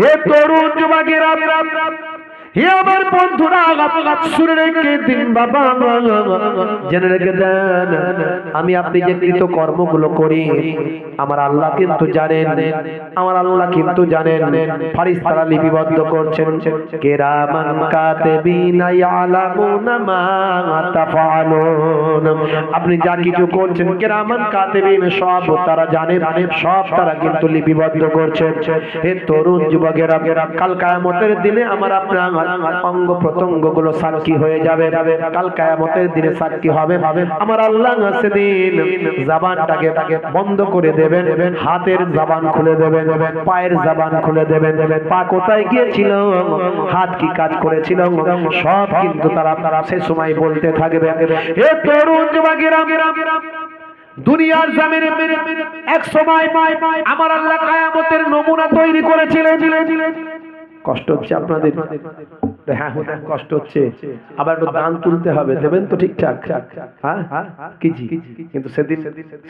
হে তরুণ যুবকেরা, হে আমার বন্ধুরা, শুনে রেখে দিন বাবা, জেনে রেখে দেন, আমি আপনি যে কৃত কর্মগুলো করি আমার আল্লাহ কিন্তু জানেন, আমার আল্লাহ কিন্তু জানেন। ফারিস্তারা লিপিবদ্ধ করছেন, কিরামান কাতিবিনা ইয়ালামুনা মা তাফআলুন। আপনি যা কিছু করছেন কিরামান কাতিবিন সব তারা জানে, সব তারা কিন্তু লিপিবদ্ধ করছেন। হে তরুণ যুবকেরা, কাল কিয়ামতের দিনে আমার আপনার অঙ্গ প্রত্যঙ্গ গুলো সাক্ষী হয়ে যাবে। কাল কিয়ামতের দিনে সাক্ষী হবে। আমার আল্লাহ সেদিন জবানটাকে বন্ধ করে দেবেন, হাতের জবান খুলে দেবেন, পায়ের জবান খুলে দেবেন। পা কোথায় গিয়েছিল, হাত কি কাজ করেছিল, সব কিন্তু তারা সে সময় বলতে থাকবে। হে তরুণ যুবকেরা, দুনিয়ার জমিনে এক সময় আমার আল্লাহ কিয়ামতের নমুনা তৈরি করেছিলেন। কষ্ট হচ্ছে আপনাদের? হ্যাঁ কষ্ট হচ্ছে। আবার একটু দান তুলতে হবে, দেবেন তো ঠিকঠাক? হ্যাঁ কি জি? কিন্তু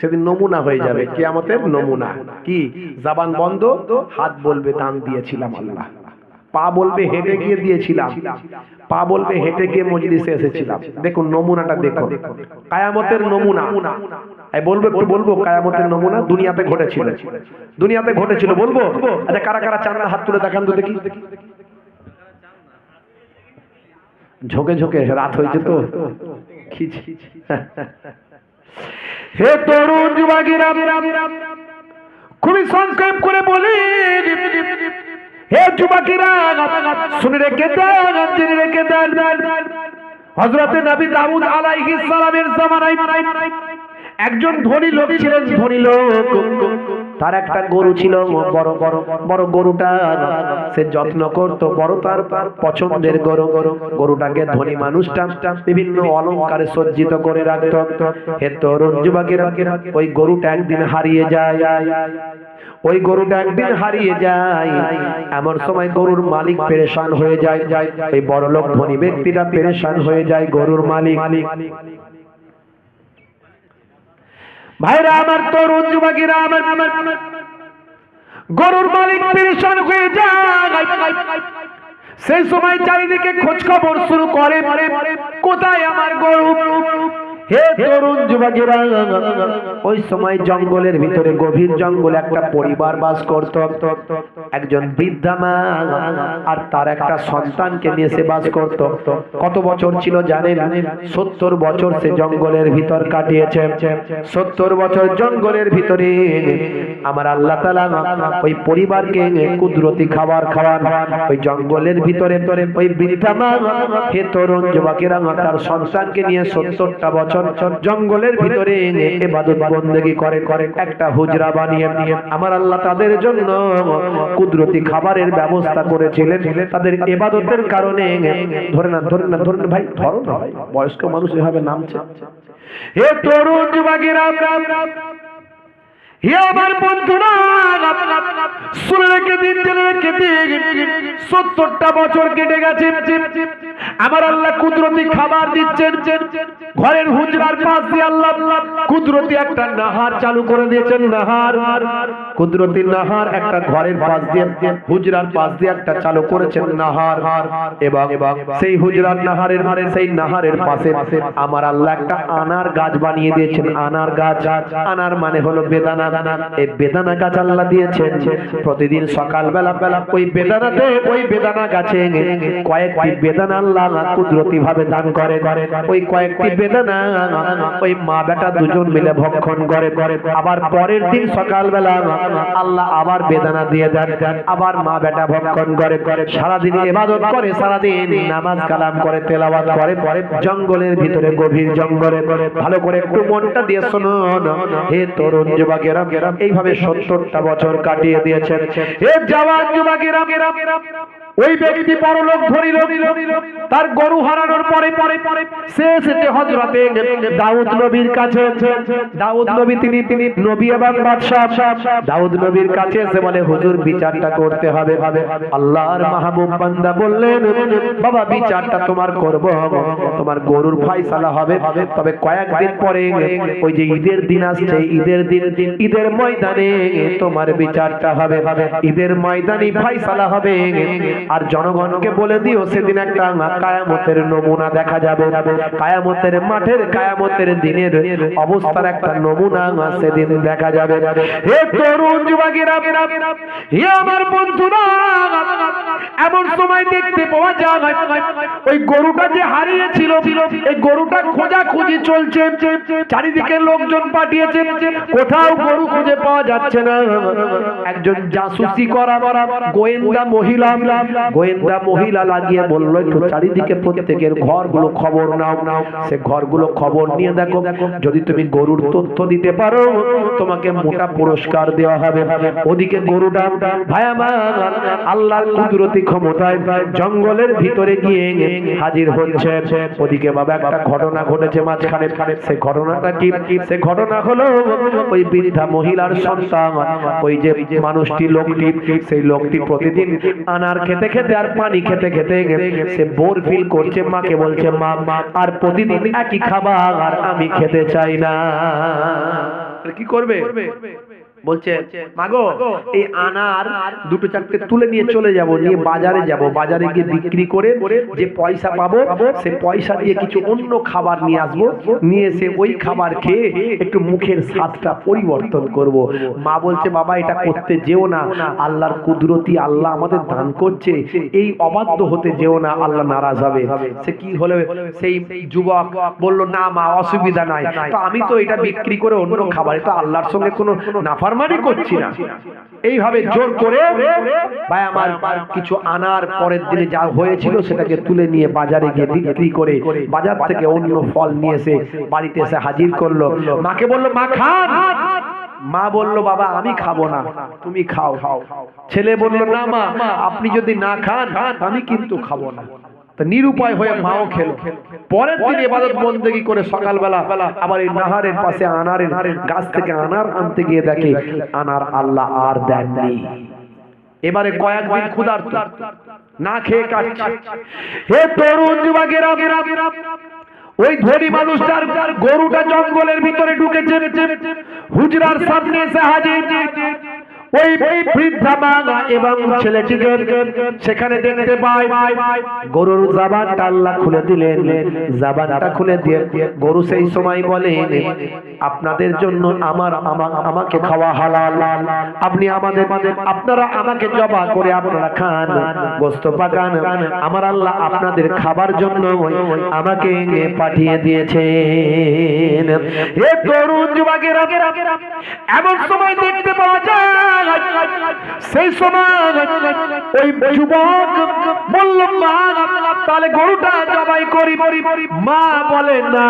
সেদিন নমুনা হয়ে যাবে, কিয়ামতের নমুনা কি? জবান বন্ধ, হাত বলবে দান দিয়েছিলাম আল্লাহ, পা বলবে হেঁটে গিয়ে দিয়েছিলাম, পা বলবে হেঁটে গিয়ে মজলিসে এসেছিলাম। দেখুন নমুনাটা দেখুন, কিয়ামতের নমুনা। বলবো কিয়ামতের নমুনা দুনিয়াতে ঘটেছিল, দুনিয়াতে ঘটেছিল বলবো? আচ্ছা কারা কারা চান না হাত তুলে দেখান তো দেখি। ঝোঁকে ঝোঁকে রাত হয়েছে তো। হে তরুণ যুবকেরা, খুবই সংক্ষেপ করে বলি, হে যুবকেরা শুনে রেখে দেন, জেনে রেখে দেন, হযরতে নবী দাউদ আলাইহিস সালামের জামানায় একজন ধনী লোক ছিলেন। ধনী লোক, তার একটা গরু ছিল, বড় গরুটা সে যত্ন করত, বড় তার পছন্দের গরু। গরুটাকে ধনী মানুষটা বিভিন্ন অলংকারে সজ্জিত করে রাখত। হে তরুণ যুবকেরা, ওই গরুটা একদিন হারিয়ে যায়। ওই গরুটা একদিন হারিয়ে যায়, এমন সময় গরুর মালিক পেরেশান হয়ে যায়। ওই বড় লোক ধনী ব্যক্তিটা পেরেশান হয়ে যায়, গরুর মালিক। ভাইরা আমার, তরুণ যুবকেরা আমার, গরুর মালিক পেরেশান হয়ে যায়। সেই সময় চারিদিকে খোঁজ খবর শুরু করে, কোথায় আমার গরু? হে তরুণ যুবকেরা, ওই সময় জঙ্গলের ভিতরে, গভীর জঙ্গলে একটা পরিবার বাস করত। একজন বৃদ্ধা মা আর তার একটা সন্তানকে নিয়ে সে বাস করত। কত বছর ছিল জানেন? 70 বছর সে জঙ্গলের ভিতর কাটিয়েছে। 70 বছর জঙ্গলের ভিতরে আমার আল্লাহ তাআলা ওই পরিবারকে কুদরতি খাবার খাওয়ান। ওই জঙ্গলের ভিতরে ওই বৃদ্ধা মা, হে তরুণ যুবকেরা, তার সন্তানকে নিয়ে 70টা বছর জঙ্গলের ভিতরে ইবাদত বন্দেগী করে। একটা হুজরা বানিয়ে আমার আল্লাহ তাদের জন্য কুদরতি খাবারের ব্যবস্থা করেছিলেন। তাদের ইবাদতের কারণে ধরে না ভাই, ধরো না ভাই, বয়স্ক মানুষ এভাবে নামছে। হে তরুণ যুবকেরা, হে আমার বন্ধুরা, শুনে রেখে দিন, জেনে রেখে দিন, 70টা বছর কেটে গেছে। আমার আল্লাহ কুদরতি খাবার দিচ্ছেন। ঘরের হুজরার পাশ দিয়ে আল্লাহ কুদরতি একটা নাহার চালু করে দিয়েছেন। নাহার, কুদরতি নাহার একটা ঘরের পাশ দিয়ে, হুজরার পাশ দিয়ে একটা চালু করেছেন নাহার। এবং সেই হুজরার নাহারের, সেই নাহারের পাশে আমার আল্লাহ একটা আনার গাছ বানিয়ে দিয়েছেন। আনার গাছ, আনার মানে হলো বেদানা। এই বেদানা গাছ আল্লাহ দিয়েছেন। প্রতিদিন সকালবেলা ওই বেদানাতে, ওই বেদানা গাছে কয়েকটি বেদানা আল্লাহ কুদরতি ভাবে দান করে। ওই কয়েকটি বেদানা ওই মা বেটা দুজন মিলে ভক্ষণ করে। আবার পরের দিন সকালবেলা আল্লাহ আবার বেদানা দিয়ে দেন, আবার মা বেটা ভক্ষণ করে। সারাদিন ইবাদত করে, সারাদিন নামাজ কালাম করে, তেলাওয়াত করে। জঙ্গলের ভিতরে, গভীর জঙ্গলে, ভালো করে একটু মনটা দিয়ে শুনুন হে তরুণ যুবকেরা, এইভাবে 70টা বছর কাটিয়ে দিয়েছেন। হে জওয়ান যুবকেরা, ওই ব্যক্তি পরলোক ধনী লোক, তার গরু হারানোর পরে সে এসেছে হযরতে দাউদ নবীর কাছে। দাউদ নবী তিনি নবী এবং বাদশা। দাউদ নবীর কাছে এসে বলে, হুজুর বিচারটা করতে হবে। আল্লাহর মাহবুব বান্দা বললেন, বাবা বিচারটা তোমার করব, তোমার গরুর ফয়সালা হবে, তবে কয়েকদিন পরে ওই যে ঈদের দিন আসছে, ঈদের ময়দানে তোমার বিচারটা হবে। ঈদের ময়দানে সেদিনই ফয়সালা হবে। আর জনগণকে বলে দিও সেদিন একটা কিয়ামতের নমুনা দেখা যাবে, কিয়ামতের মাঠের কিয়ামতের দিনের অবস্থার একটা নমুনা সেদিন দেখা যাবে। হে তরুণ যুবকেরা, হে আমার বন্ধুরা, এমন সময় দেখতে পাওয়া যায় ওই গরুটা যে হারিয়েছিল, এই গরুটা খোঁজাখুঁজি চলছে, চারিদিকে লোকজন পাঠিয়েছে, কোথাও গরু খুঁজে পাওয়া যাচ্ছে না। একজন জাসুসি করা গোয়েন্দা মহিলা লাগিয়ে বলল, একটু চারিদিকে প্রত্যেকের ঘরগুলো খবর নাও। সে ঘরগুলো খবর নিয়ে দেখো, যদি তুমি গরুর তথ্য দিতে পারো তোমাকে মোটা পুরস্কার দেওয়া হবে। ওদিকে গরুটা ভাই আমার আল্লাহর কুদরতি ক্ষমতায় জঙ্গলের ভিতরে গিয়ে হাজির হচ্ছে। ওদিকে বাবা একটা ঘটনা ঘটেছে মাঝখানে। সে ঘটনাটা কি? সে ঘটনা হলো ওই বৃদ্ধা মহিলার সন্তান, ওই যে মানুষটি, লোকটি, সেই লোকটি প্রতিদিন আনার খেতে খেতে আর পানি খেতে খেতে সে বোর ফিল করছে। মাকে বলছে, মা আর প্রতিদিন একই খাবার আর আমি খেতে চাই না। কি করবে? বলছে, মাগো এই আনার দুটো চারটে তুলে নিয়ে চলে যাব, নিয়ে বাজারে যাব, বাজারে গিয়ে বিক্রি করে যে পয়সা পাবো সে পয়সা দিয়ে কিছু অন্য খাবার নিয়ে আসবো, নিয়ে এসে ওই খাবার খেয়ে একটু মুখের স্বাদটা পরিবর্তন করব। মা বলছে, বাবা এটা করতে যেও না, আল্লাহর কুদরতি আল্লাহ আমাদের দান করছে, এই অবাধ্য হতে যেও না, আল্লাহ নারাজ হবে। সে কি হলো? সেই যুবক বলল, না মা অসুবিধা নাই, তো আমি তো এটা বিক্রি করে অন্য খাবার, এটা আল্লাহর সঙ্গে কোনো নাফরমানি করছি না। এইভাবে জোর করে ভাই আমার কিছু আনার পরের দিনে যা হয়েছিল সেটাকে তুলে নিয়ে বাজারে গিয়ে বিক্রি করে বাজার থেকে অন্য ফল নিয়ে এসে বাড়িতে এসে হাজির করলো। মাকে বলল, মা খান। মা বলল, বাবা আমি খাবো না, তুমি খাও। ছেলে বলল, না মা আপনি যদি না খান আমি কিন্তু খাবো না। নিরুপায় হয়ে মাও খেলো। পরের দিন ইবাদত বন্দেগী করে সকালবেলা আবার এই নাহারের পাশে আনারের গাছ থেকে আনার আনতে গিয়ে দেখে আনার আল্লাহ আর দেননি। এবারে কয়েকদিন ক্ষুধার্ত, না খেয়ে কাটছে। হে তরুণ যুবকেরা, ওই ধনী মানুষটার গরুটা জঙ্গলের ভিতরে ঢুকেছে, হুজরার সামনে এসে হাজির। ওই বৃদ্ধা মা এবং ছেলেটিকে সেখানে দেখতে পায়। গরুর জাবানটা আল্লাহ খুলে দিলেন। জাবানটা খুলে দিয়ে গরু সেই সময় বলে, আপনাদের জন্য আমাকে খাওয়া হালাল, আপনি আপনারা আমাকে জবাই করে আপনারা খান, গোশত পাকান, আমার আল্লাহ আপনাদের খাবার জন্য আমাকে পাঠিয়ে দিয়েছেন। হে তরুণ যুবকেরা, এমন সময় দেখতে পাওয়া যায় সেই সময় ওই যুবক বলল, মা তাহলে গরুটা জবাই করি। মা বলে, না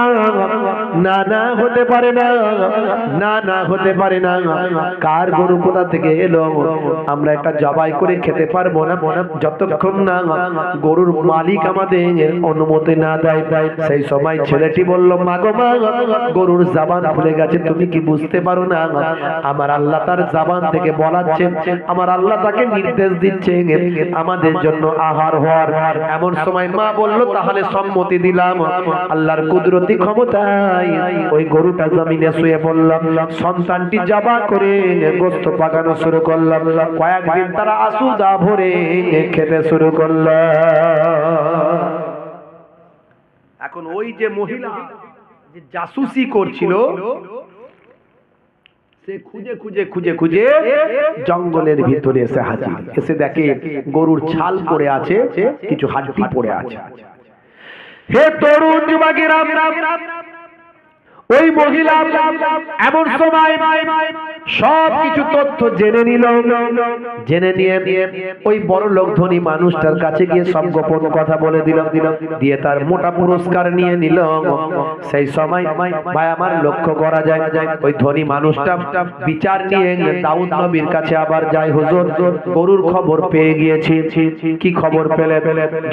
না না হতে পারে না, না না হতে পারে না। কার গরু কোথা থেকে এলো? আমরা এটা জবাই করে খেতে পারবো না যতক্ষণ না গরুর মালিক আমাদের অনুমতি না দেয়। সেই সময় ছেলেটি বলল, মা গো মা, গরুর জবান খুলে গেছে, তুমি কি বুঝতে পারো না? আমার আল্লাহ তার জবান থেকে বলাচ্ছে, আমার আল্লাহ তাকে নির্দেশ দিচ্ছে আমাদের জন্য আহার হওয়ার। এমন সময় মা বলল, তাহলে সম্মতি দিলাম। আল্লাহর কুদরতি ক্ষমতায় ওই গরুটা জমিনে শুয়ে পড়লাম, সন্তানটি জবাই করে গোশত পাকানো শুরু করলাম। কয়েকদিন তারা আসুদা ভরে খেতে শুরু করল। এখন ওই যে মহিলা যে জাসুসি করছিল, সে খুঁজে খুঁজে খুঁজে খুঁজে জঙ্গলের ভিতরে এসে হাজির। এসে দেখে গরুর ছাল পড়ে আছে, কিছু হাড্ডি পড়ে আছে। হে তরুণ যুবকেরা, ওই মহিলা এমন সময় সব কিছু তথ্য জেনে নিল। জেনে নিয়ে ওই বড় লোক ধনী মানুষটার কাছে গিয়ে সব গোপন কথা বলে দিল, দিয়ে তার মোটা পুরস্কার নিয়ে নিল। সেই সময় ভাই আমার লক্ষ্য করা যায় ওই ধনী মানুষটা বিচার নিয়ে দাউদ নবীর কাছে আবার যায়। হুজুর, গরুর খবর পেয়ে গিয়েছি। কি খবর পেলে?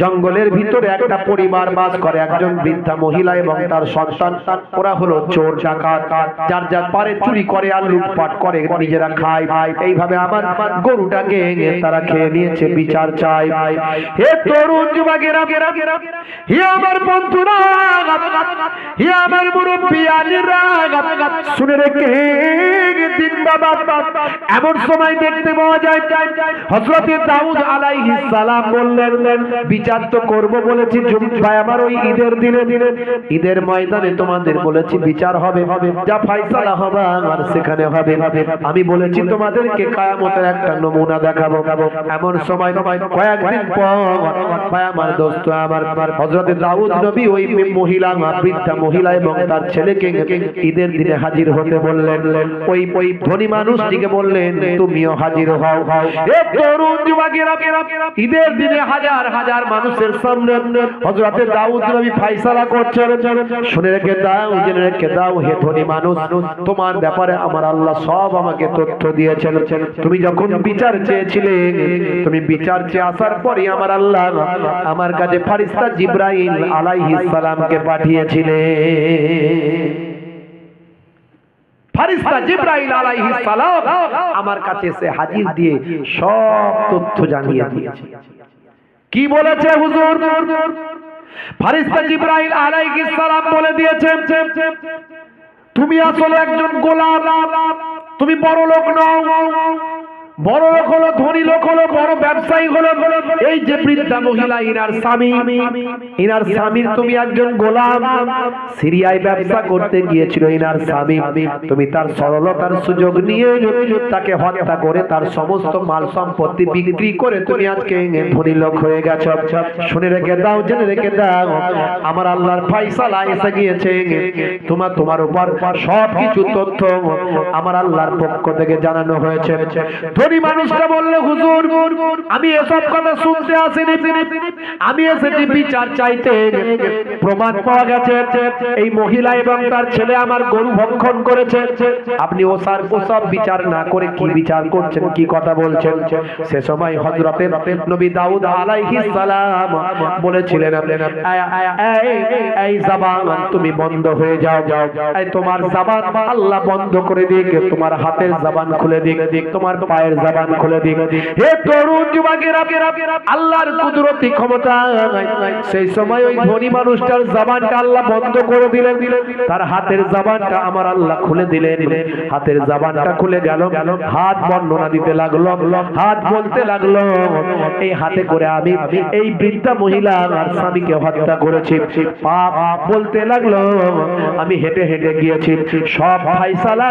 জঙ্গলের ভিতরে একটা পরিবার বাস করে, একজন বৃদ্ধা মহিলা এবং তার সন্তান। ওরা হলো চোর ডাকাত যার যার পারে চুরি করে আর লুটপাট করে নিজেরা খায় এইভাবে আমার গরুটাকে তারা খেয়ে নিয়েছে বিচার চাই হে তরুণ যুবকেরা হে আমার বন্ধুরা হে আমার মুরব্বি আলীরা শুনে রেখে দিন বাবা এমন সময় দেখতে পাওয়া যায় হযরত দাউদ আলাইহিস সালাম বললেন বিচার তো করব বলেছি ভাই আমার ওই ঈদের দিনে ঈদের ময়দানে তোমাদের বলেছি বিচার হবে যা ফয়সালা হবে আর সেখানে হবে আমি বলেছি তোমাদেরকে কিয়ামতের একটা নমুনা দেখাবো এমন সময় কয়েকদিন পর ভাই আমার দোস্ত আমার হযরত দাউদ নবী ওই মহিলা বৃদ্ধা মহিলা এবং তার ছেলেকে ঈদের দিনে হাজির হতে বললেন ওই ধনী মানুষটিকে বললেন তুমিও হাজির হও এ তরুণ যুবকেরা ঈদের দিনে হাজার হাজার মানুষের সামনে হযরত দাউদ নবী ফয়সালা করছেন শুনে রেখে দাও জেনে রেখে দাও হে ধনী মানুষ তোমার ব্যাপারে আমার আল্লাহ সব আমাকে তথ্য দিয়েছেন তুমি যখন বিচার চেয়েছিলে তুমি বিচার চেয়ে আসার পরই আমার আল্লাহ আমার কাছে ফেরেশতা জিবরাইল আলাইহিস সালামকে পাঠিয়েছিলেন ফেরেশতা জিবরাইল আলাইহিস সালাম আমার কাছে এসে হাজির দিয়ে সব তথ্য জানিয়ে দিয়েছে কি বলেছে হুজুর ফেরেশতা জিবরাইল আলাইহিস সালাম বলে দিয়েছে তুমি আসলে একজন গোলাম তুমি বড় লোক নও বড় লোক হলো ধনী লোক হলো বড় ব্যবসায়ী হলো এই যে বৃদ্ধা মহিলা ইনার স্বামীর তুমি একজন গোলাম সিরিয়ায় ব্যবসা করতে গিয়েছিল ইনার স্বামী তুমি তার সরলতার সুযোগ নিয়ে তাকে হত্যা করে তার সমস্ত মাল সম্পত্তি বিক্রি করে তুমি আজকে ধনী লোক হয়ে গেছো শুনে রেখে দাও জেনে রেখে দাও আমার আল্লাহর ফয়সালা এসে গিয়েছে তোমার উপর সবকিছু তথ্য আমার আল্লাহর পক্ষ থেকে জানানো হয়েছে ধনী মানুষটা বলল হুজুর আমি এসব কথা শুনতে আসিনি আমি এসেছি বিচার চাইতে প্রমাণ পাওয়া গেছে এই মহিলা এবং তার ছেলে আমার গরু ভক্ষণ করেছে আপনি ওসব বিচার না করে কি বিচার করছেন কি কথা বলছেন সে সময় হযরত নবী দাউদ আলাইহিস সালাম বলেছিলেন এই জবান তুমি বন্ধ হয়ে যাও এই তোমার জবান আল্লাহ বন্ধ করে দিক তোমার হাতের জবান খুলে দিক তোমার পায়ের জবান খুলে দিক হে তরুণ যুবকেরা আল্লাহর কুদরতি ক্ষমতা সেই সময় ওই ধনী মানুষটার জবানটা আল্লাহ বন্ধ করে দিলেন তার হাতের জবানটা আমার আল্লাহ খুলে দিলেন হাতের জবানটা খুলে গেল হাত বর্ণনা দিতে লাগলো হাত বলতে লাগলো এই হাতে করে আমি এই বৃদ্ধা মহিলা আর স্বামীকে হত্যা করেছি পাপ বলতে লাগলো আমি হেঁটে হেঁটে গিয়েছি সব ফয়সালা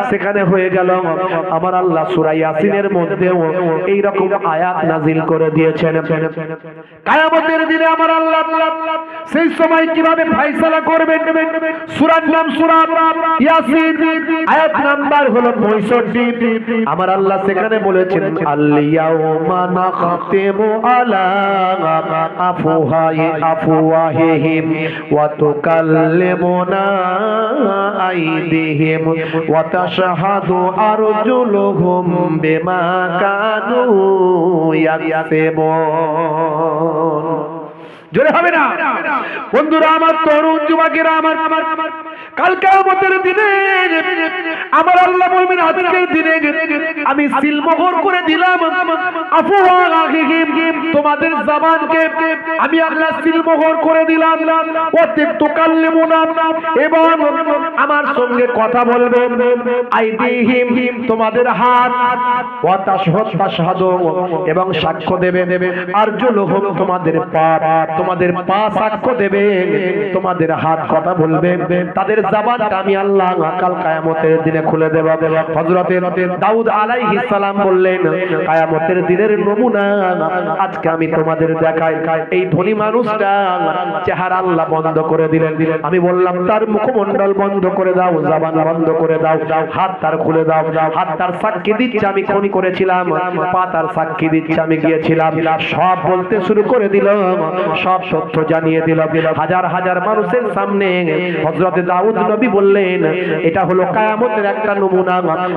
সেখানে হয়ে গেল আমার আল্লাহ সূরা ইয়াসিনের মধ্যে এই রকম আয়াত নাজিল করে দিয়েছেন কিয়ামতের দিনে আমার আল্লাহ সেই সময় কিভাবে ফয়সালা করবেন সূরার নাম সূরা ইয়াসিন আয়াত নাম্বার হলো 65 আমার আল্লাহ সেখানে বলেছেন আল-ইয়াউমা নাখতিমু আলা আফওয়াহিহিম ওয়া তুকাল্লিমুনা আইদিহিম ওয়া তাশহাদু আরজুলুহুম বিমা কানু ইয়াকসিবুন জোরে হবে না বন্ধুরা আমার তরুণ যুবকেরা আমার কাল কিয়ামতের দিনে আমার আল্লাহ বলবেন আজকের দিনে আমি সিলমোহর করে দিলাম আফওয়াহিহিম তোমাদের জবানকে আমি আল্লাহ সিলমোহর করে দিলাম ওয়া তুকাল্লিমুনা এবং আমার সঙ্গে কথা বলবে আইদিহিম তোমাদের হাত ওয়া তাশহাদু এবং সাক্ষ্য দেবে আরজুলুহুম তোমাদের পা সাক্ষ্য দেবে তোমাদের হাত কথা বলবে তাদের জবানটা আমি আল্লাহ কাল কিয়ামতের দিনে খুলে দেব হযরত দাউদ আলাইহিস সালাম বললেন কিয়ামতের দিনের নমুনা আজকে আমি তোমাদের দেখাই এই ধনী মানুষটা চেহারা আল্লাহ বন্ধ করে দিলেন আমি বললাম তার মুখমণ্ডল বন্ধ করে দাও জবান বন্ধ করে দাও হাত তার খুলে দাও হাত তার সাক্ষী দিচ্ছে আমি খুনি করেছিলাম পা তার সাক্ষী দিচ্ছে আমি গিয়েছিলাম সব বলতে শুরু করে দিল সব তথ্য জানিয়ে দিল। হাজার হাজার মানুষের সামনে হযরত দাউদ নবী বললেন, এটা হলো কিয়ামতের একটা নমুনা।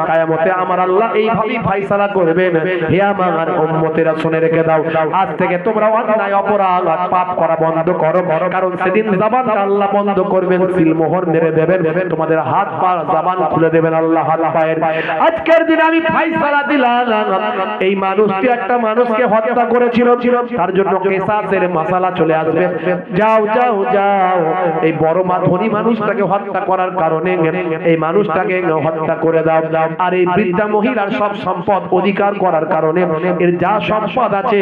কিয়ামতে আমার আল্লাহ এইভাবেই ফয়সালা করবেন। হে আমার উম্মতেরা শুনে রেখে দাও, আজ থেকে তোমরা অন্যায় অপরাধ পাপ করা বন্ধ করো, কারণ সেদিন জবানটা আল্লাহ বন্ধ করবেন, সিলমোহর মেরে দেবেন, তোমাদের হাত পা জবান খুলে দেবেন আল্লাহ হাত পায়ের। আজকের দিনে আমি ফয়সালা দিলাম, এই মানুষটি একটা মানুষকে হত্যা করেছিল, তার জন্য কিসাসের মাসালা চলে আসবে। যাও যাও যাও, এই বড় ধনী মানুষটাকে হত্যা করার কারণে এই মানুষটাকে হত্যা করে দাও, আর এই বৃদ্ধা মহিলার সব সম্পদ অধিকার করার কারণে এর যা সম্পদ আছে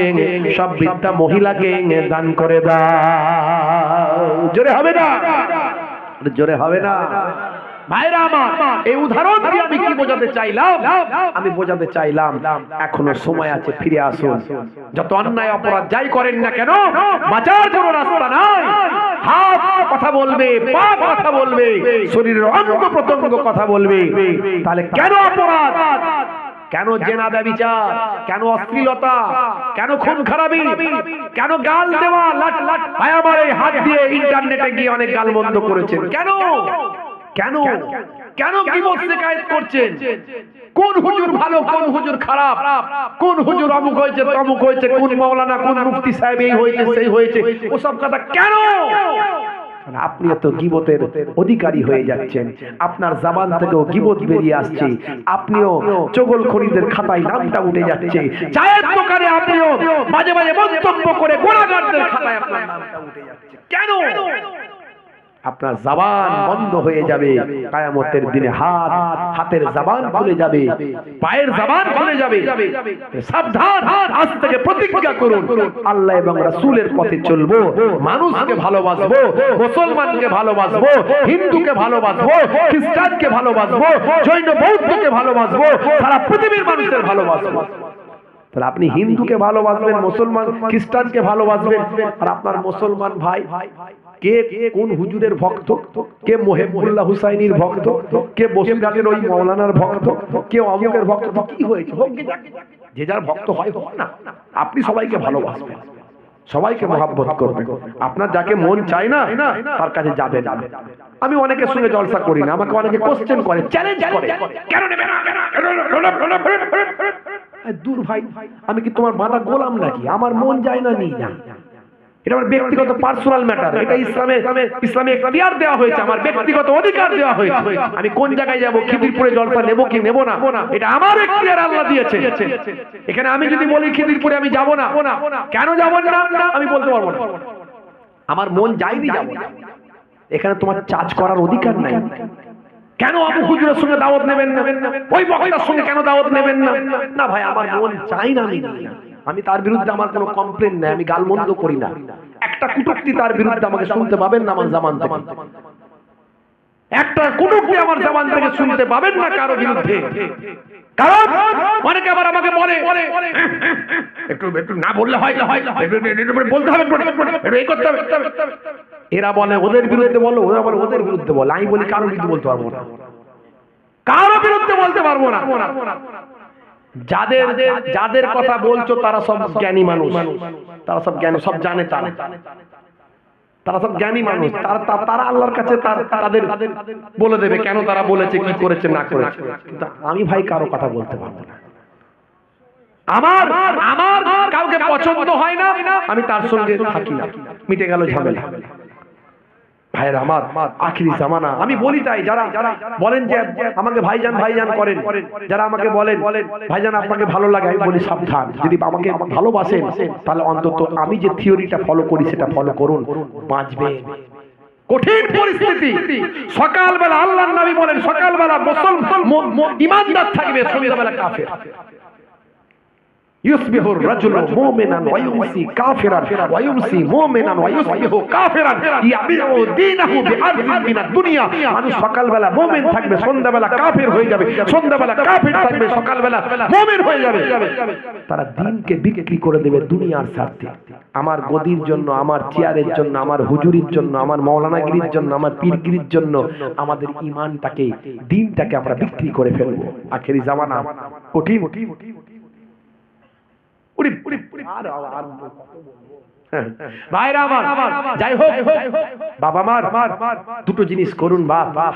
সব বৃদ্ধা মহিলাকে দান করে দাও। জোরে হবে না? জোরে হবে না? ভাইরা আমার, এই উদাহরণ দিয়ে আমি কি বোঝাতে চাইলাম? আমি বোঝাতে চাইলাম এখনো সময় আছে, ফিরে আসুন। যত অন্যায় অপরাধ যাই করেন না কেন, বাঁচার কোনো রাস্তা নাই। হাত কথা বলবে, পা কথা বলবে, শরীরের অঙ্গ প্রত্যঙ্গ কথা বলবে। তাহলে কেন অপরাধ, কেন জেনা ব্যভিচার, কেন অশ্লীলতা, কেন খুন খারাপি, কেন গাল দেওয়া? ভাই আমার, এই হাত দিয়ে ইন্টারনেটে গিয়ে অনেক গাল বন্ধ করেছেন। কেন কেন কেন গীবত শিকায়েত করছেন? কোন হুজুর ভালো, কোন হুজুর খারাপ, কোন হুজুর অমুক হয়েছে তমুক হয়েছে, কোন মাওলানা কোন মুফতি সাহেব এই হয়েছে সেই হয়েছে, ওসব কথা কেন? আপনিও তো গীবতের অধিকারী হয়ে যাচ্ছেন, আপনার জবান থেকেও গীবত বেরিয়ে আসছে, আপনিও চগলখড়িদের খাতায় নামটা উঠে যাচ্ছে, চায়ের দোকানে আপনিও মাঝে মাঝে মন্তব্য করে গুনাহগারদের খাতায় আপনার নামটা উঠে যাচ্ছে। কেন? আপনার জবান বন্ধ হয়ে যাবে কিয়ামতের দিনে। হাতের জবান খুলে যাবে, পায়ের জবান খুলে যাবে। সাবধান, আজ থেকে প্রতিজ্ঞা করুন, আল্লাহ এবং রাসূলের পথে চলবো, মানুষকে ভালোবাসবো, মুসলমানকে ভালোবাসবো, হিন্দুকে ভালোবাসবো, খ্রিস্টানকে ভালোবাসবো, জৈন বৌদ্ধকে ভালোবাসবো, সারা পৃথিবীর মানুষদের ভালোবাসবো। তাহলে আপনি হিন্দুকে ভালোবাসবেন, মুসলমান খ্রিস্টানকে ভালোবাসবেন, আর আপনার মুসলমান ভাই কে কোন হুজুরের ভক্ত, কে মোহেবুল্লাহ হুসাইনির ভক্ত, কে বসিরহাটের ওই মাওলানার ভক্ত, কে অমুকের ভক্ত, কি হয়েছে? যে যার ভক্ত হয় হোক না, আপনি সবাইকে ভালোবাসবেন, সবাইকে মহব্বত করবেন। আপনার যাকে মন চায় না তার কাছে যাবেন। আমি অনেকের সঙ্গে জলসা করি না, আমাকে অনেকে কোশ্চেন করে, চ্যালেঞ্জ করে, কেন নেবে না? দূর ভাই, আমি কি তোমার বাঁধা গোলাম নাকি? আমার মন যায় না, নি না, এটা আমার ব্যক্তিগত পার্সোনাল ম্যাটার। এটা ইসলামে এখতিয়ার দেওয়া হয়েছে, আমার ব্যক্তিগত অধিকার দেওয়া হয়েছে। আমি কোন জায়গায় যাব, খিদিরপুরে জলসা নেব কি নেব না, এটা আমার এখতিয়ার আল্লাহ দিয়েছে। এখানে আমি যদি বলি খিদিরপুরে আমি যাব না, কেন যাব না আমি বলতে পারবো না, আমার মন যায়নি, যাব না। এখানে তোমার চার্জ করার অধিকার নাই। কেন আবু হুজুরের সঙ্গে দাওয়াত নেবেন না, ওই বক্তার সঙ্গে কেন দাওয়াত নেবেন না? না ভাই, আমার মন চাই না, আমি তার বিরুদ্ধে আমার কোনো কমপ্লেন নাই, আমি গালমন্দ করি না। একটা কুটুক্তি তার বিরুদ্ধে আমাকে শুনতে পাবেন না আমার জবান থেকে, একটা কুটুক্তি আমার জবান থেকে শুনতে পাবেন না কারো বিরুদ্ধে। কারণ অনেকে আবার আমাকে বলে, একটু একটু না বললে হয়, বলতে হবে, এই করতে হবে। এরা বলে ওদের বিরুদ্ধে বলো, ওরা বলে ওদের বিরুদ্ধে বলো। আমি বলি কারো বিরুদ্ধে বলতে পারবো না, কারো বিরুদ্ধে বলতে পারবো না। যাদের কথা বলছো তারা সব জ্ঞানী মানুষ, তারা সব জ্ঞানী, সব জানে, তারা সব জ্ঞানী মানুষ। তারা আল্লাহর কাছে তাদের বলে দেবে কেন তারা বলেছে, কি করেছে না করেছে। কিন্তু আমি ভাই কারো কথা বলতে পারবো না। আমার কাউকে পছন্দ হয় না, আমি তার সঙ্গে থাকি না, মিটে গেল ঝামেলা। ভাইয়ের আমার, আখিরি জামানা। আমি বলি তাই, যারা বলেন যে আমাকে ভাইজান ভাইজান করেন, যারা আমাকে বলেন ভাইজান আপনাকে ভালো লাগে, আমি বলি সাবধান, যদি আমাকে ভালোবাসেন তাহলে অন্তত আমি যে থিওরিটা ফলো করি সেটা ফলো করুন, বাঁচবে। কঠিন পরিস্থিতি, সকালবেলা আল্লাহর নবী বলেন সকালবেলা মুসলমান ঈমানদার থাকবে, সন্ধ্যাবেলা কাফের। ইউসবিহু রাজুলু মুমিনান ওয়া ইউমসি কাফিরান ওয়া ইউমসি মুমিনান ওয়া ইউসবিহু কাফিরান ইয়াবিউ দীনাহু বিআরদিন মিনাদ দুনিয়া। মানুষ সকালবেলা মুমিন থাকবে, সন্ধ্যাবেলা কাফির হয়ে যাবে, সন্ধ্যাবেলা কাফির থাকবে, সকালবেলা মুমিন হয়ে যাবে। তারা দ্বীনকে বিক্রি করে দেবে দুনিয়ার স্বার্থে, আমার গদির জন্য, আমার চেয়ারের জন্য, আমার হুজুরির জন্য, আমার মাওলানাগিরির জন্য, আমার পীরগিরির জন্য আমাদের ঈমানটাকে, দ্বীনটাকে আমরা বিক্রি করে ফেলবো। আখেরি জামানা কঠিন। ভাইরা আমার, যাই হোক বাবা মার দুটো জিনিস করুন,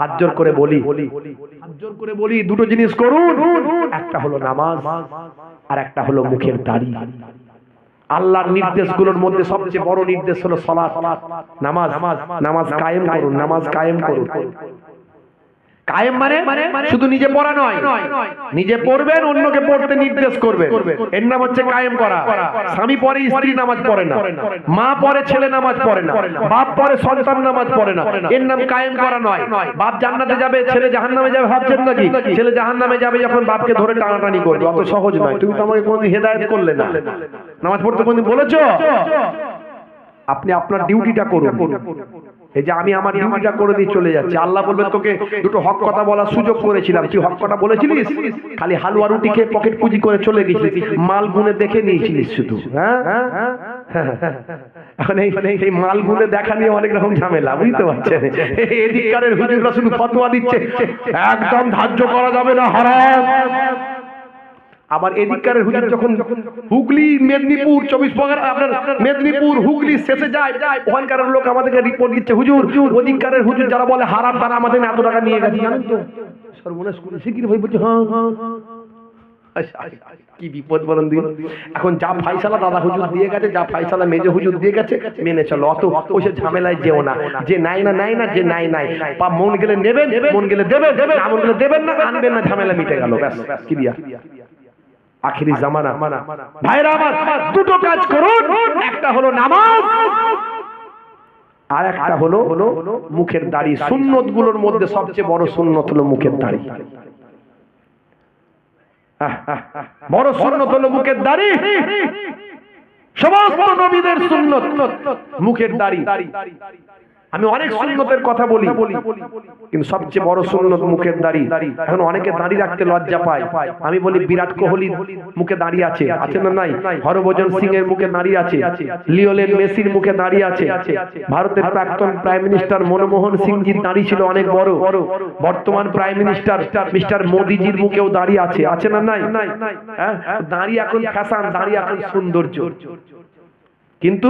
হাত জোর করে বলি, দুটো জিনিস করুন। একটা হলো নামাজ, আর একটা হলো মুখের দাড়ি। আল্লাহর নির্দেশগুলোর মধ্যে সবচেয়ে বড় নির্দেশ হলো সালাত, নামাজ। নামাজ কায়েম করুন, নামাজ কায়েম করুন। কায়েম মানে শুধু নিজে পড়া নয়, নিজে পড়বেন, অন্যকে পড়তে নির্দেশ করবেন, এর নাম হচ্ছে কায়েম করা। স্বামী পড়ে, স্ত্রী নামাজ পড়ে না, মা পড়ে, ছেলে নামাজ পড়ে না, বাপ পড়ে, সন্তান নামাজ পড়ে না, এর নাম কায়েম করা নয়। বাপ জান্নাতে যাবে, ছেলে জাহান্নামে যাবে, ভাবছেন নাকি? ছেলে জাহান্নামে যাবে যখন বাপকে ধরে টানাটানি করবে, অত সহজ নয়। তুমি তো আমাকে কোনোদিন হেদায়েত করলে না, নামাজ পড়তে কোনোদিন বলেছো? আপনি আপনার ডিউটিটা করুন। এই যে আমি আমার ডিউটিটা করে দিয়ে চলে যাচ্ছি, আল্লাহ বলবে তোকে দুটো হক কথা বলার সুযোগ করেছিলাম, তুই হক কথা বলেছিলিস? খালি হালুয়া রুটি খেয়ে পকেট পুঁজি করে চলে গেছিলিস, মাল গুনে দেখে নিয়েছিলিস শুধু। এখন এই মাল গুনে দেখা নিয়ে অনেক রকম ঝামেলা, বুঝতে পারছেন? এদিককারের হুজুররা শুধু ফতোয়া দিচ্ছে একদম ধার্য করা যাবে না, হারাম। আবার এদিককারের হুজুর যখন হুগলি, মেদিনীপুর, 24 পরগনা, আপনার মেদিনীপুর, হুগলি শেষে যায়, ওখানকার লোক আমাদেরকে রিপোর্ট দিচ্ছে, হুজুর ওদিককারের হুজুর যারা বলে হারাম, তারা আমাদের এত টাকা নিয়ে গেছে, জানেন তো? সর্বনাশ করে শিগগির ভাই বলছে হ্যাঁ। কি বিপদ বলেন দিন। এখন যা ফাইসালা দাদা হুজুর দিয়ে গেছে, যা ফাইসালা মেজো হুজুর দিয়ে গেছে, মেনে চলো, অত ওই ঝামেলায় যেও না। যে নাই না, যে নাই, মন গেলে নেবেন, মন গেলে দেবেন, না মন গেলে দেবেন না, আনবেন না, ঝামেলা মিটে গেল, ব্যাস। কি দিয়া আখিরি জামানা। ভাইরা আমার, দুটো কাজ করুন, একটা হলো নামাজ, আর একটা হলো মুখের দাড়ি। সুন্নত গুলোর মধ্যে সবচেয়ে বড় সুন্নত হলো মুখের দাড়ি। বড় সুন্নত হলো মুখের দাড়ি। সমস্ত নবীদের সুন্নত মুখের দাড়ি। আমি অনেক সুন্নতের কথা বলি, কিন্তু সবচেয়ে বড় সুন্নত মুখের দাড়ি। এখন অনেকে দাড়ি রাখতে লজ্জা পায়। আমি বলি বিরাট কোহলি মুখে দাড়ি আছে, আছে না নাই? হরভজন সিং এর মুখে দাড়ি আছে, লিওনেল মেসির মুখে দাড়ি আছে, ভারতের প্রাক্তন প্রাইম মিনিস্টার মনমোহন সিংজির দাড়ি ছিল অনেক বড়, বর্তমান প্রাইম মিনিস্টার মিস্টার মোদিজির মুখেও দাড়ি আছে, আছে না নাই? দাড়ি এখন ফ্যাশন, দাড়ি এখন সৌন্দর্য। কিন্তু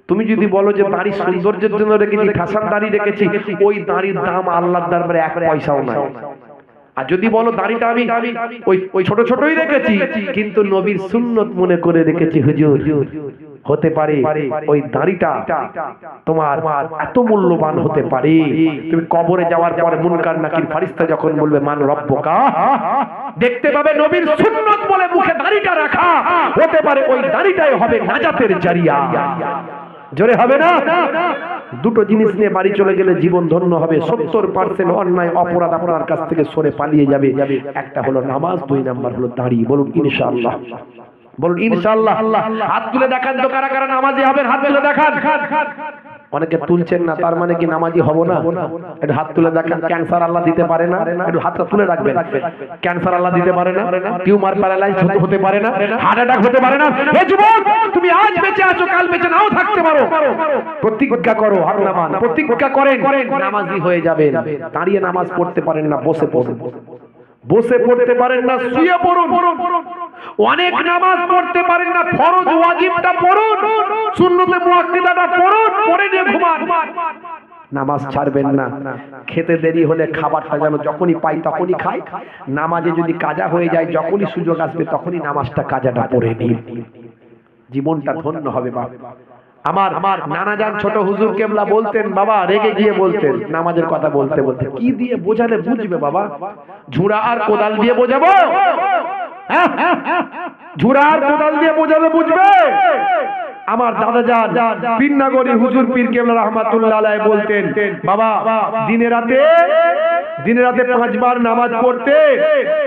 তুমি যদি বলো যে দাড়ি সৌন্দর্যের জন্য রেখেছি, ফ্যাশন দাড়ি রেখেছি, ওই দাড়ির দাম আল্লাহর দরবারে 1 পয়সাও নাই। আর যদি বলো দাড়িটা আমি ওই ছোট ছোটই রেখেছি, কিন্তু নবীর সুন্নত মনে করে রেখেছি হুজুর, হতে পারে ওই দাড়িটা তোমার এত মূল্যবান হতে পারে, তুমি কবরে যাওয়ার পরে মুনকার নাকির ফেরেশতা যখন বলবে মান রব্বুকা, দেখতে পাবে নবীর সুন্নত বলে মুখে দাড়িটা রাখা, হতে পারে ওই দাড়িটাই হবে নাজাতের জারিয়া। জোরে হবে না? দুটো জিনিস নিয়ে বাড়ি চলে গেলে জীবন ধন্য হবে। 70% অন্যায় অপরাধ আপনার কাছ থেকে সরে পালিয়ে যাবে। একটা হলো নামাজ, 2 নাম্বার হলো দাড়ি। বলুন ইনশাআল্লাহ, বলুন ইনশাআল্লাহ। হাত তুলে দেখান তো কারা কারা নামাজি হবেন, হাত তুলে দেখান। অনেকে তুলছেন না, তার মানে কি নামাজি হব না? একটু হাত তুলে দেখান। ক্যান্সার আল্লাহ দিতে পারে না, একটু হাতটা তুলে রাখবেন। ক্যান্সার আল্লাহ দিতে পারে না, টিউমার প্যারালাইজ হতে পারে না, হার্ট অ্যাটাক হতে পারে না। হে যুবক, তুমি আজ বেঁচে আছো, কাল বেঁচে নাও থাকতে পারো। প্রতিজ্ঞা করো, হাত নামান, প্রতিজ্ঞা করেন নামাজি হয়ে যাবেন। দাঁড়িয়ে নামাজ পড়তে পারেন না, বসে পড়ুন। বসে পড়তে পারেন না, শুয়ে পড়ুন। অনেক নামাজ পড়তে পারেন না, ফরজ ওয়াজিবটা পড়ুন, সুন্নতে মুআক্কাদাটা পড়ুন, পড়ে নিয়ে ঘুমান। নামাজ ছাড়বেন না। খেতে দেরি হলে খাবারটা যেন যখনই পাই তখনই খাই। নামাজে যদি কাজা হয়ে যায়, যখনই সুযোগ আসবে তখনই নামাজটা কাজাটা পড়ে নিন, জীবনটা ধন্য হবে। বাবা আমার নানাজান ছোট হুজুর কেবলা বলতেন, বাবা রেগে গিয়ে বলতেন নামাজের কথা বলতে বলতে, কি দিয়ে বোঝালে বুঝবে বাবা? ঝুড়া আর কোদাল দিয়ে বোঝাবো? ঝুড়া আর কোদাল দিয়ে বোঝালে বুঝবে? আমার দাদাজান পীরনগরী হুজুর পীর কেবলা রাহমাতুল্লাহ আলাইহি বলতেন, বাবা দিনে রাতে 5 বার নামাজ পড়তে,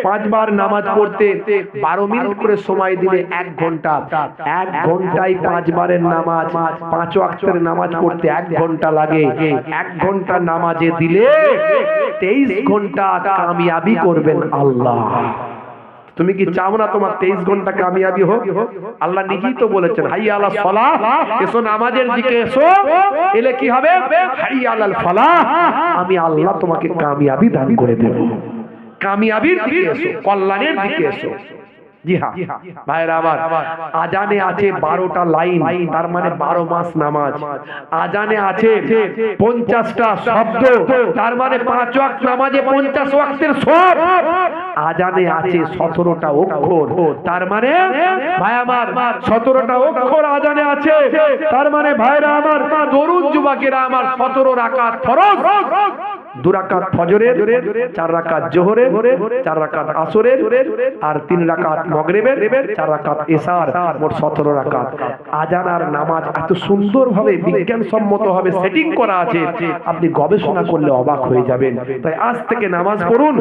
5 বার নামাজ পড়তে 12 মিনিট করে সময় দিলে 1 ঘন্টা, 1 ঘন্টায় 5 বারের নামাজ, 5 ওয়াক্তের নামাজ পড়তে 1 ঘন্টা লাগে। 1 ঘন্টা নামাজে দিলে 23 ঘন্টা কামিয়াবি করবেন আল্লাহ। তুমি কি চাও না তোমার 23 ঘন্টা কামিয়াবি হোক? আল্লাহ নিজেই তো বলেছেন, হাইয়া আলাস সালাহ, এসো নামাজের দিকে এসো, এলে কি হবে? হাইয়া আলাল ফালাহ, আমি আল্লাহ তোমাকে কামিয়াবি দান করে দেব। কামিয়াবির দিকে এসো, কল্যাণের দিকে এসো। জি হ্যাঁ ভাইরা আমার, আজানে আছে 12টা লাইন, তার মানে 12 মাস নামাজ। আজানে আছে 50টা শব্দ, তার মানে 5 ওয়াক্ত নামাজে 50 ওয়াক্তের সব। আজানে আছে 17টা অক্ষর, তার মানে ভাই আমার 17টা অক্ষর আজানে আছে, তার মানে ভাইরা আমার তরুণ যুবকেরা আমার 17 রাকাত ফরজ, 2 রাকাত ফজরের, 4 রাকাত জোহরের, 4 রাকাত আসরের, আর 3 রাকাত মাগরিবের, 4 রাকাত ইশার, মোট 17 রাকাত। আজান আর নামাজ এত সুন্দরভাবে বিজ্ঞানসম্মত ভাবে সেটিং করা আছে, আপনি গবেষণা করলে অবাক হয়ে যাবেন। তাই আজ থেকে নামাজ পড়ুন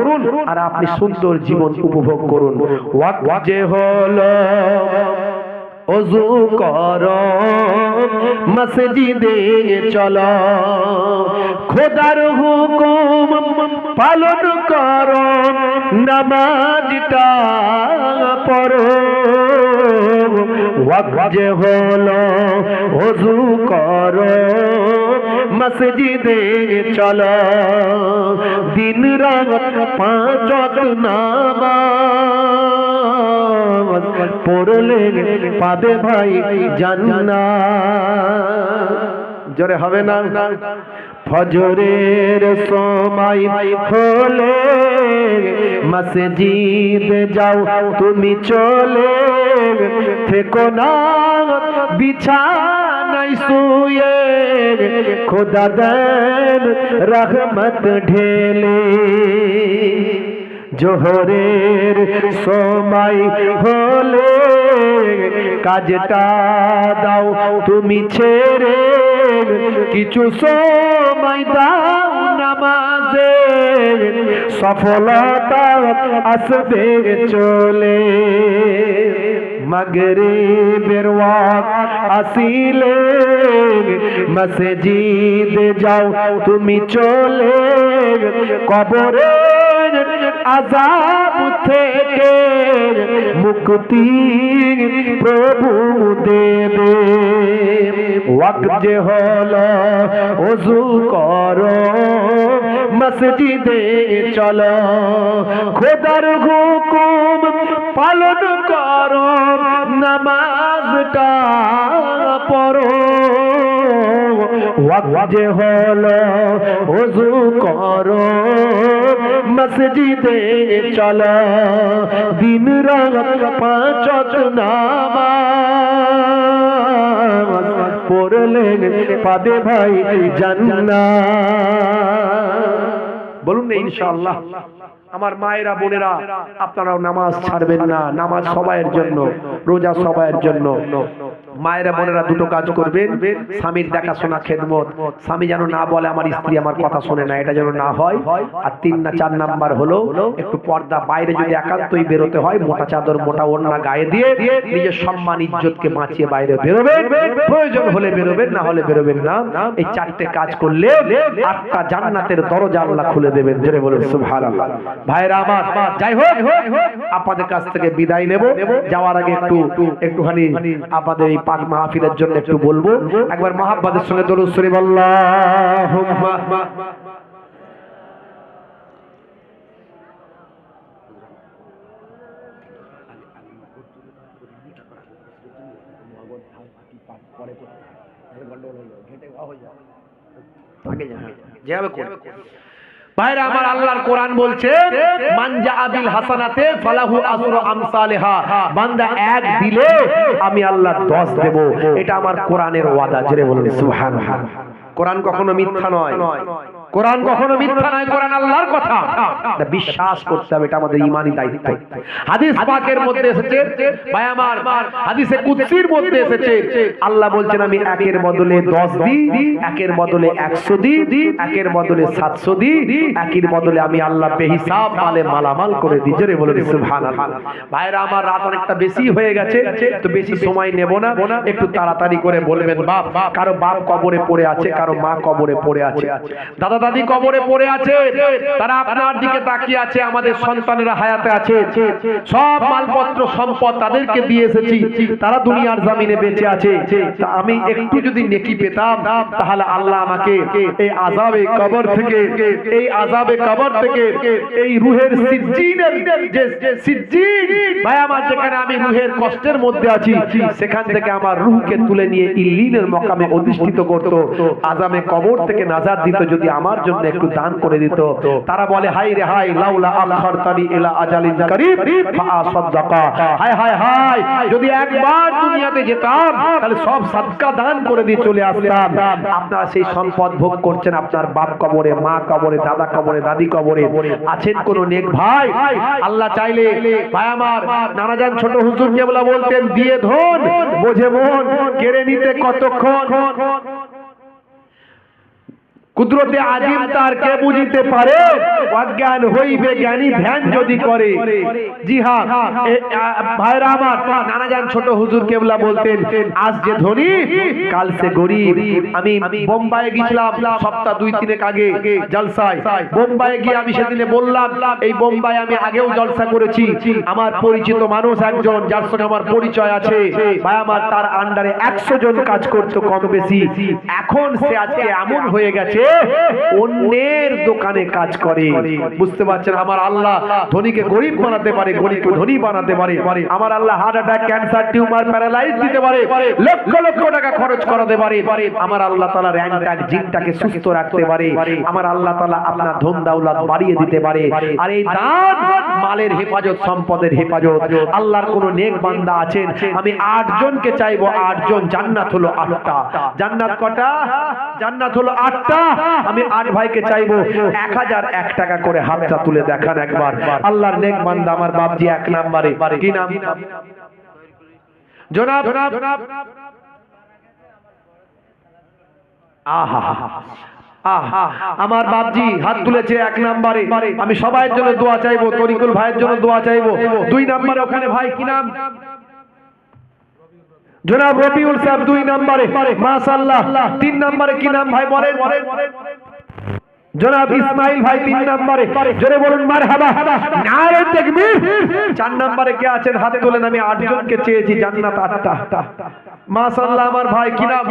আর আপনি সুন্দর জীবন উপভোগ করুন। ওয়াক্ত যে হলো ওযু করো, মসজিদে চলো, খোদার হুকুম পালন করো, নামাজটা পড়ো। ওয়াক্ত যে হলো ওযু করো, মসজিদে চলো, দিন রাত 5 ওয়াক্ত নামাজ পড়লে পাবে ভাই জান্নাত। জোরে হবে না? ফজরের সময় হলে মসজিদে যাও তুমি চলে, থেকো না বিছানায় শুয়ে, খোদা দেন রহমত ঢেলে। জোহরের সময় হলে কাজটা দাও তুমি ছেড়ে, কিছু সময় দাও নামাজে, সফলতা আসবে চলে। মাগরিবের ওয়াক্ত আসিলে মসজিদে যাও তুমি চলে, কবরের আযাব থেকে মুক্তি প্রভু দেবে। ওয়াক্ত যে হলো ওযু করো, মসজিদে চলো, খোদার হুকুম পালন করো, নামাজটা পড়ো। ওয়াক্ত যে হলো ওযু করো, মসজিদে চলো, দিন রাত 5 ওয়াক্ত নামাজ পড়লে পাবে ভাই জান্নাত। বলুন না ইনশাআল্লাহ। আমার মায়েরা বোনেরা, আপনারাও নামাজ ছাড়বেন না। নামাজ সবাইয়ের জন্য, রোজা সবাইয়ের জন্য। মায়েরা বোনেরা দুটো কাজ করবেন, স্বামীর দেখাশোনা খেদমত, স্বামী যেন না বলে আমার স্ত্রী আমার কথা শোনে না, এটা যেন না হয়। আর 3 না 4 নাম্বার হলো একটু পর্দা, বাইরে যদি একান্তই বেরোতে হয় মোটা চাদর মোটা ওড়না গায়ে দিয়ে নিজের সম্মান ইজ্জতকে বাঁচিয়ে বাইরে বেরোবেন, প্রয়োজন হলে বেরোবেন, না হলে বেরোবেন না। এই 4টে কাজ করলে 8টা জান্নাতের দরজা আল্লাহ খুলে দেবেন। জোরে বলুন সুবহানাল্লাহ। ভাইরা আমার, যাই হোক আপনাদের কাছ থেকে বিদায় নেব। যাওয়ার আগে একটুখানি আপনাদের এই পাক মাহফিলের জন্য একটু বলবো। একবার মহাব্বতের সঙ্গে দরুদ শরীফ আল্লাহুম্মা। ভাইরা আমার, আল্লাহর কোরআন বলছে মান জাআ বিল হাসানাতে ফালাহু আসরু আমসালিহা, বান্দা 1 দিলে আমি আল্লাহ 10 দেব। এটা আমার কোরআনের ওয়াদা। জোরে বলুন সুবহানাল্লাহ। কোরআন কখনো মিথ্যা নয়, কোরআন কখনো মিথ্যা নয়, কোরআন আল্লাহর কথা। এটা বিশ্বাস করতে হবে, এটা আমাদের ঈমানি দায়িত্ব। হাদিস পাকের মধ্যে এসেছে ভাই আমার, হাদিসে কুদসির মধ্যে এসেছে আল্লাহ বলছেন আমি 1-এর বদলে 10 দিই, 1-এর বদলে 100 দিই, 1-এর বদলে 700 দিই, 1-এর বদলে আমি আল্লাহ বেহিসাব মালে মালামাল করে দিই। জোরে বলুন সুবহানাল্লাহ। ভাইরা আমার, রাত অনেকটা বেশি হয়ে গেছে, তো বেশি সময় নেব না, একটু তাড়াতাড়ি করে বলবেন। বাপ, কারো বাপ কবরে পড়ে আছে, কারো মা কবরে পড়ে আছে। দাদা দাদা দাদি কবরে পড়ে আছে, তারা আপনার দিকে তাকিয়ে আছে, আমাদের সন্তানেরা হায়াতে আছে, সব মালপত্র সম্পদ তাদেরকে দিয়ে এসেছি, তারা দুনিয়ার জমিনে বেঁচে আছে। তা আমি একটু যদি নেকি পেতাম, তাহলে আল্লাহ আমাকে এই আযাবে কবর থেকে, এই আযাবে কবর থেকে, এই রূহের সিজ্জিনের যে সিজ্জিন ভাই আমার, যেখানে আমি রূহের কষ্টের মধ্যে আছি, সেখান থেকে আমার রূহকে তুলে নিয়ে ইল্লিনের মাকামে অধিষ্ঠিত করত, আযাবে কবর থেকে নাজাত দিত, যদি আমার জন্য একটু দান করে দিত। তারা বলে হায় রে হায়, লাউলা আখরতানি ইলা আজালিন করিব ফাআসাদাকা, হায় হায় হায়, যদি একবার দুনিয়াতে যেতাম তাহলে সব সাদকা দান করে দিয়ে চলে আসতাম। আপনারা সেই সম্পদ ভোগ করছেন, আপনার বাপ কবরে, মা কবরে, দাদা কবরে, দাদি কবরে আছেন কোন নেক ভাই? আল্লাহ চাইলে ভাই আমার নানাজান ছোট হুজুর কেবলা বলতেন, দিয়ে ধন বোঝে মন, কেড়ে নিতে কতক্ষণ, কুদরতে আজিম তার কে বুঝিতে পারে, অজ্ঞান হইবে জ্ঞানী ধ্যান যদি করে। জি হ্যাঁ ভাইরা আমার, নানাজান ছোট হুজুর কেবলা বলতেন, আজ যে ধনী কাল সে গরিব। আমি বোম্বাইয়ে গিয়েছিলাম সপ্তাহ 2-3 আগে জলসায়, বোম্বাইয়ে গিয়ে আমি সেদিনে বললাম, এই বোম্বাই আমি আগেও জলসা করেছি, আমার পরিচিত মানুষ একজন যার সঙ্গে আমার পরিচয় আছে ভাই আমার, তার আন্ডারে 100 জন কাজ করতো কম বেশি। এখন সে আজকে এমন হয়ে গেছে অন্যের দোকানে কাজ করে। বুঝতে পারছেন, আমার আল্লাহ ধনীকে গরিব বানাতে পারে, গরিবকে ধনী বানাতে পারে। আমার আল্লাহ heart attack, cancer, tumour, paralyse দিতে পারে, লক্ষ লক্ষ টাকা খরচ করাতে পারে। আমার আল্লাহ তাআলা র্যাংটাক জিনটাকে সুস্থ রাখতে পারে। আমার আল্লাহ তাআলা আপনার ধন দৌলত বাড়িয়ে দিতে পারে। আর এই দান মালের হেফাজত, সম্পদের হেফাজত। আল্লাহর কোন নেক বান্দা আছেন, আমি 8 জনকে চাইবো, 8 জন, জান্নাত হলো 8টা। জান্নাত কটা? জান্নাত হলো 8টা। আমি 8 ভাইকে চাইবো 1001 টাকা করে হাতটা তুলে দেখান একবার। আল্লাহর নেক বান্দা আমার বাপজি 1 নম্বরে, কি নাম? জনাব আমার বাপজি হাত তুলেছে 1 নম্বরে। আমি সবার জন্য দোয়া চাইবো, তরিকুল ভাইয়ের জন্য দোয়া চাইবো। 2 নম্বরে ওখানে ভাই কি নাম? জনাব রবিউল সাহেব 2 নম্বরে, মাশাআল্লাহ। 3 নম্বরে কি নাম ভাই বলেন? জনাব ইসমাইল ভাই 3 নম্বরে, জোরে বলুন মারহাবা, নারে তাকবীর। 4 নম্বরে কে আছেন হাত তোলেন, আমি 8 জনকে চেয়েছি, জান্নাত 8টা। মাশাআল্লাহ আমার ভাই কি নাম?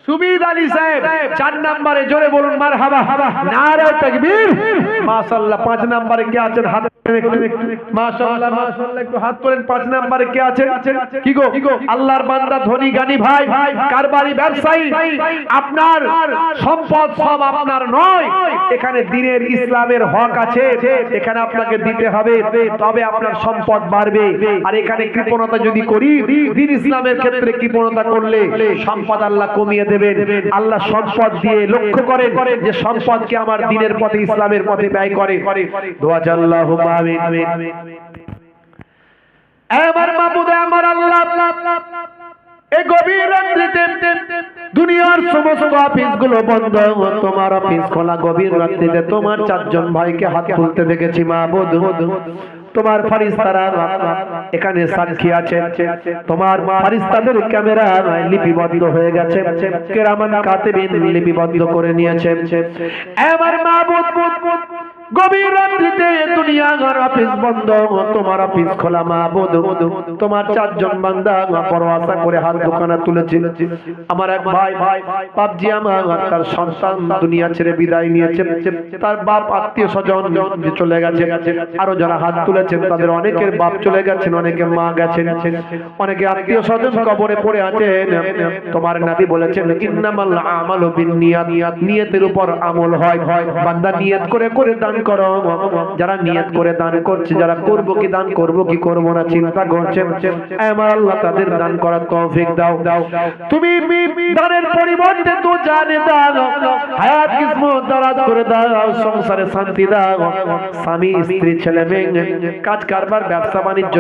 সুবিদ আলী সাহেব 4 নম্বরে, জোরে বলুন মারহাবা, নারে তাকবীর। মাশাআল্লাহ 5 নম্বরে কে আছেন হাত মাশাআল্লাহ, মাশাআল্লাহ একটু হাত তোলেন। 5 নম্বরে কে আছেন? কি গো আল্লাহর বান্দা ধনী জ্ঞানী ভাই, কারবারি ব্যবসায়ী, আপনার সম্পদ সব আপনার নয়, এখানে দ্বীনের ইসলামের হক আছে, এখানে আপনাকে দিতে হবে, তবে আপনার সম্পদ বাড়বে। আর এখানে কৃপণতা যদি করি, দ্বীন ইসলামের ক্ষেত্রে কৃপণতা করলে সম্পদ আল্লাহ কমিয়ে দেবেন। আল্লাহ সম্পদ দিয়ে লক্ষ্য করেন যে সম্পদকে আমার দ্বীনের পথে, ইসলামের পথে ব্যয় করে। দোয়া আল্লাহুম্মা আমিন। আমার মাবুদ, আমার আল্লাহ, এই গভীর রাত্রিতে দুনিয়ার সমস্ত অফিসগুলো বন্ধ, তোমার অফিস খোলা। গভীর রাত্রিতে তোমার 4 জন ভাইকে হাত তুলতে দেখেছি মাবুদ। তোমার ফেরেশতারা এখানে সাক্ষী আছে, তোমার ফেরেশতাদের ক্যামেরা লিপিবদ্ধ হয়ে গেছে, কিরামান কাতিবিন লিপিবদ্ধ করে নিয়েছে। আমার মাবুদ, গভীর রাত্রিতে দুনিয়ার অফিস বন্ধ, তোমার অফিস খোলা মাবুদ। তোমার 4 জন বান্দা পরওয়াসা করে হাত দোকানে তুলেছে। আমার এক ভাই বাপজি আমার, তার সন্তান দুনিয়া ছেড়ে বিদায় নিয়েছে, তার বাপ আত্মীয় স্বজন চলে গেছে। আরো যারা হাত তুলেছেন তাদের অনেকের বাপ চলে গেছেন, অনেকে মা গেছেন, অনেকে আত্মীয় স্বজন কবরে পড়ে আছেন। তোমার নবী বলেছেন, ইন্নামাল আমালু বিন্নিয়াত, নিয়তের উপর আমল হয়। বান্দা নিয়ত করে করে দান করো। যারা নিয়ত করে দান করছে, যারা করব কি দান করব কি করব না চিন্তা করছে, আমার আল্লাহ তাদের দান করার তৌফিক দাও। তুমি দানের পরিবর্তে তো জানে দাও, হায়াত কিসমত দারাজ করে দাও, সংসারে শান্তি দাও, স্বামী স্ত্রী ছেলে মেয়ে কাজ কারবার ব্যবসা বাণিজ্য